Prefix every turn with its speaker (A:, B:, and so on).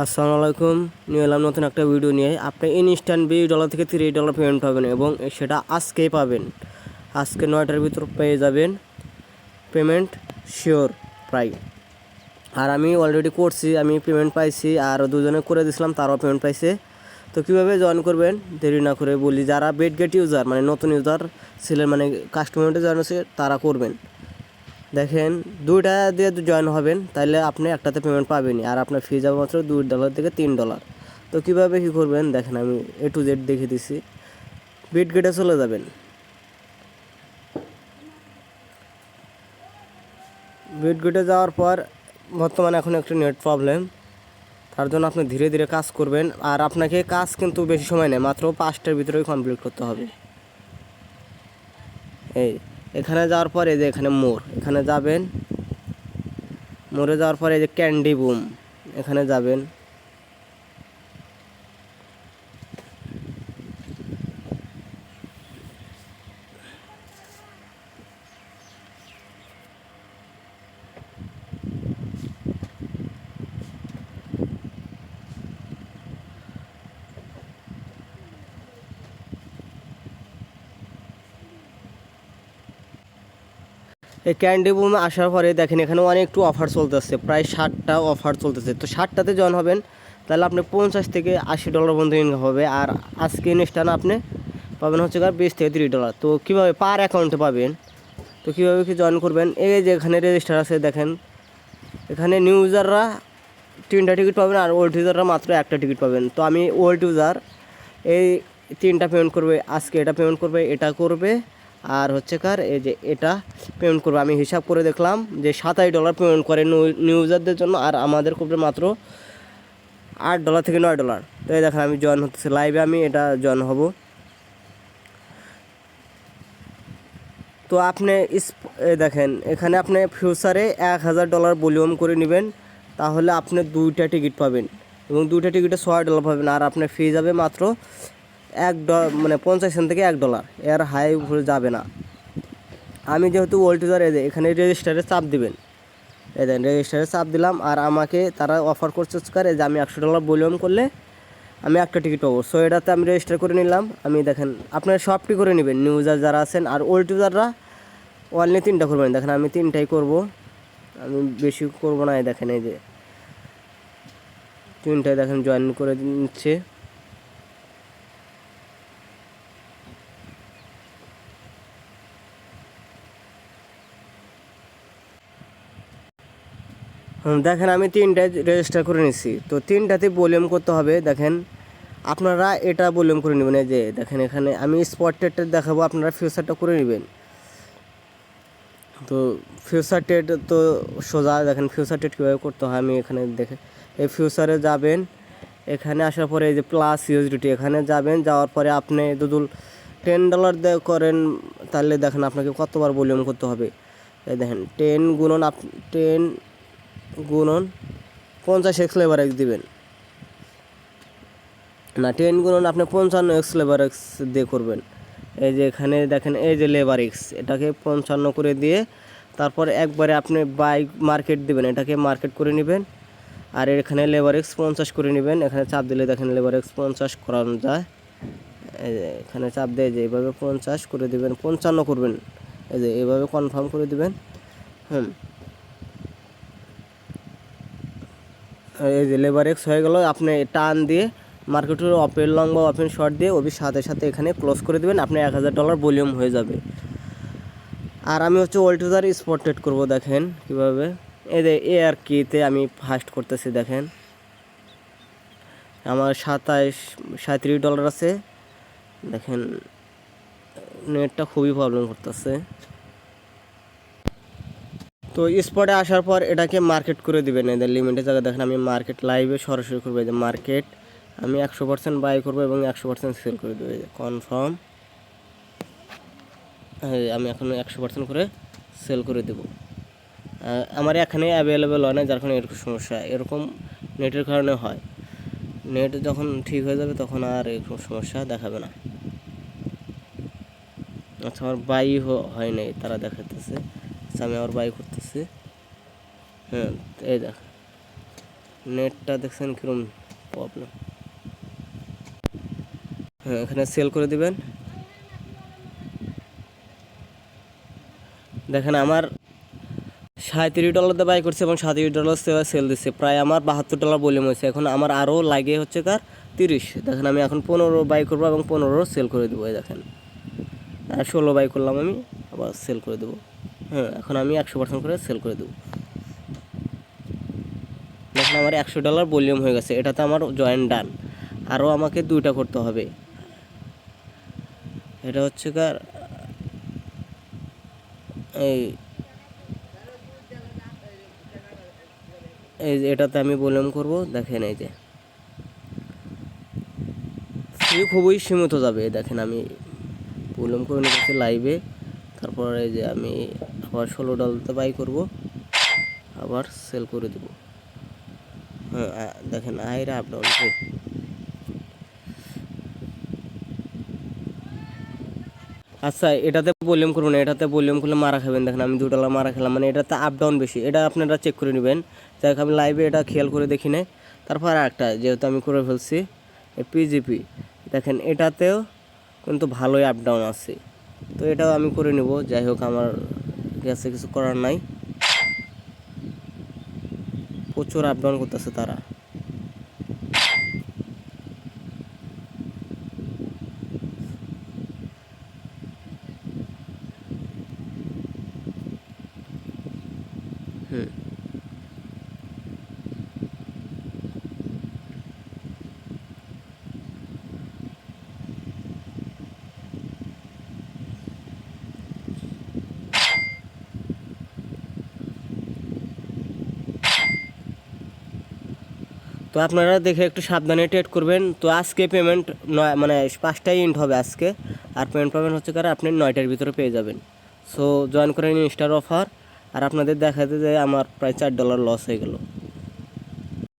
A: আসসালামু আলাইকুম। নিয়ে এলাম নতুন একটা ভিডিও নিয়ে। আপনি ইনস্ট্যান্ট $20 থেকে $30 পেমেন্ট পাবেন এবং সেটা আজকেই পাবেন। আজকে 9টার ভিতর পেয়ে যাবেন পেমেন্ট, শিওর প্রায়। আর আমি অলরেডি করছি, আমি পেমেন্ট পাইছি, আর দুজনে করে দিয়েছিলাম, তারাও পেমেন্ট পাইছে। তো কীভাবে জয়েন করবেন দেরি না করে বলি, যারা বেটগেট ইউজার মানে নতুন ইউজার ছিলেন, মানে কাস্টমারটা জয়েন হচ্ছে, তারা করবেন। দেখেন, দুইটা দিয়ে জয়েন হবেন, তাহলে আপনি একটাতে পেমেন্ট পাবেনই, আর আপনার ফি যাবে মাত্র $2 থেকে $3। তো কীভাবে কী করবেন দেখেন, আমি A to Z দেখে দিছি। বিটগেটে চলে যাবেন। বিটগেটে যাওয়ার পর বর্তমানে এখন একটু নেট প্রবলেম, তার জন্য আপনি ধীরে ধীরে কাজ করবেন। আর আপনাকে কাজ কিন্তু বেশি সময় নেই, মাত্র 5টার ভিতরেই কমপ্লিট করতে হবে। এখানে যাওয়ার পর এই যে এখানে মোর, এখানে যাবেন। মোরে যাওয়ার পরে এই যে ক্যান্ডি বুম, এখানে যাবেন। এই ক্যান্ডি বুমে আসার পরে দেখেন এখানে অনেক একটু অফার চলতেছে, প্রায় 60টা অফার চলতেছে। তো 60টাতে জয়েন হবেন, তাহলে আপনি $50 থেকে $80 পর্যন্ত ইনকাম হবে। আর আজকে ইনস্ট্যান্ট আপনি পাবেন হচ্ছে $20 থেকে $30। তো কীভাবে পার অ্যাকাউন্টে পাবেন, তো কীভাবে কি জয়েন করবেন, এই যে এখানে রেজিস্টার আছে দেখেন, এখানে নিউ ইউজাররা 3টা টিকিট পাবেন আর ওল্ড ইউজাররা মাত্র 1টা টিকিট পাবেন। তো আমি ওল্ড ইউজার, এই 3টা পেমেন্ট করবে আজকে, এটা পেমেন্ট করবে, এটা করবে, আর হচ্ছে কার এই যে এটা পেমেন্ট করবে। আমি হিসাব করে দেখলাম যে $27 পেমেন্ট করে নিউ ইউজারদের জন্য, আর আমাদের করবে মাত্র $8 থেকে $9। তো এই দেখেন আমি জয়েন হতেছে লাইভে, আমি এটা জয়েন হব। তো আপনি দেখেন এখানে আপনি ফিউচারে $1000 ভলিউম করে নেবেন, তাহলে আপনি 2টা টিকিট পাবেন এবং 2টা টিকিটে $6 পাবেন। আর আপনার ফি যাবে মাত্র মানে 50 সেন্ট থেকে $1, এর হাই উপরে যাবে না। আমি যেহেতু ওল্ড ইউজার, এখানে রেজিস্টারে চাপ দিবেন। এই দেখেন রেজিস্টারে চাপ দিলাম, আর আমাকে তারা অফার করছে যে আমি $100 ভলিউম করলে আমি 1টা টিকিট পাবো। সো এটাতে আমি রেজিস্টার করে নিলাম। আমি দেখেন আপনারা সবটি করে নেবেন নিউ ইউজার যারা আছেন, আর ওল্ড ইউজাররা অনলি 3টা করবেন। দেখেন আমি 3টাই করব, আমি বেশি করব না। দেখেন এই যে 3টাই দেখেন জয়েন করে নিচ্ছে। দেখেন আমি 3টায় রেজিস্টার করে নিচ্ছি। তো 3টাতে ভলিউম করতে হবে। দেখেন আপনারা এটা ভলিউম করে নেবেন। এই যে দেখেন এখানে আমি স্পটেডটা দেখাবো, আপনারা ফিউচারটা করে নেবেন। তো ফিউচার ট্রেড তো সোজা, দেখেন ফিউচার ট্রেড কীভাবে করতে হয় আমি এখানে দেখে, এই ফিউচারে যাবেন। এখানে আসার পরে এই যে প্লাস ইউএসডিটি, এখানে যাবেন। যাওয়ার পরে আপনি দুদুল $10 দিয়ে করেন, তাহলে দেখেন আপনাকে কতবার ভলিউম করতে হবে। এই দেখেন 10 গুণন 50x লেভারেক্স দিবেন না, 10 গুণন আপনি 55x লেভারেক্স দিয়ে করবেন। এই যে এখানে দেখেন এই যে লেভারেক্স, এটাকে 55 করে দিয়ে তারপর একবারে আপনি বাই মার্কেট দিবেন, এটাকে মার্কেট করে নেবেন। আর এখানে লেভারেক্স 50 করে নেবেন। এখানে চাপ দিলে দেখেন লেভারেক্স 50 করানো যায়। এই যে এখানে চাপ দিয়ে যে এইভাবে 50 করে দিবেন, 55 করবেন। এই যে এইভাবে কনফার্ম করে দিবেন। এই যে লেভারেক্স হয়ে গেল। আপনি টান দিয়ে মার্কেটের ওপেন লং বা ওপেন শর্ট দিয়ে ওবির সাথে সাথে এখানে ক্লোজ করে দেবেন, আপনি $1000 ভলিউম হয়ে যাবে। আর আমি হচ্ছে ওল্ড ইউজার স্পট ট্রেড করবো। দেখেন কীভাবে, এই যে আর কিতে আমি ফার্স্ট করতেছি। দেখেন আমার $37 আছে। দেখেন নেটটা খুবই প্রবলেম করতেছে। তো স্পটে আসার পর এটাকে মার্কেট করে দিবেন। এদের লিমিটের জায়গায় দেখেন আমি মার্কেট লাইভে সরাসরি করবো। যে মার্কেট আমি 100% বাই করবো এবং 100% সেল করে দেবো। কনফার্ম, আমি এখন 100% করে সেল করে দেবো। আমার এখানে অ্যাভেলেবেল হয় না, যার কারণে এরকম সমস্যা, এরকম নেটের কারণে হয়। নেট যখন ঠিক হয়ে যাবে তখন আর এরকম সমস্যা দেখাবে না। আচ্ছা আমার বাই হয় নাই, তারা দেখাতেছে। আচ্ছা আমি আবার বাই করতেছি। এই দেখ নেটটা দেখছেন কিরকম প্রবলেম। হ্যাঁ, এখানে সেল করে দিবেন। দেখেন আমার $37 বাই করছে এবং $37 সেল দিচ্ছে, প্রায় আমার $72 ভলিউম হয়েছে। এখন আমার আরও লাগে হচ্ছে কার 30। দেখেন আমি এখন 15 বাই করবো এবং 15 সেল করে দেবো। দেখেন 16 বাই করলাম, আমি আবার সেল করে দেবো। হ্যাঁ, এখন আমি 100% করে সেল করে দেবো। দেখেন আমার $100 ভলিউম হয়ে গেছে, এটাতে আমার জয়েন ডান। আরও আমাকে 2টা করতে হবে। এটা হচ্ছে কার এই এই যে এটাতে আমি ভলিউম করব। দেখেন এই যে খুবই সীমিত যাবে। দেখেন আমি ভলিউম করে নিতেছি লাইভে, তারপর এই যে আমি আবার $16 বাই করব, আবার সেল করে দেব। হ্যাঁ, দেখেন আইরা আপ ডাউন। আচ্ছা, এটাতে ভলিউম করবো না, এটাতে ভলিউম করলে মারা খাবেন। দেখেন আমি $2 মারা খেলাম, মানে এটাতে আপ ডাউন বেশি। এটা আপনারা চেক করে নেবেন। যাই হোক, আমি লাইভে এটা খেয়াল করে দেখি নাই। তারপর একটা যেহেতু আমি করে ফেলছি পিজিপি, দেখেন এটাতেও কিন্তু ভালোই আপ ডাউন আছে, তো এটাও আমি করে নেব। যাই হোক, আমার কাছে কিছু করার নাই, প্রচুর আপ ডাউন করতেছে তারা। হুম, তো আপনারা দেখে একটু সাবধানে ট্রেড করবেন। তো আজকে পেমেন্ট মানে 5টায় ইন্ট হবে আজকে, আর পেমেন্ট পাবেন হচ্ছে কারণ আপনি 9টার ভিতরে পেয়ে যাবেন। সো জয়েন করে নিন স্টার অফার। আর আপনাদের দেখাতে যে আমার প্রায় $4 লস হয়ে গেল।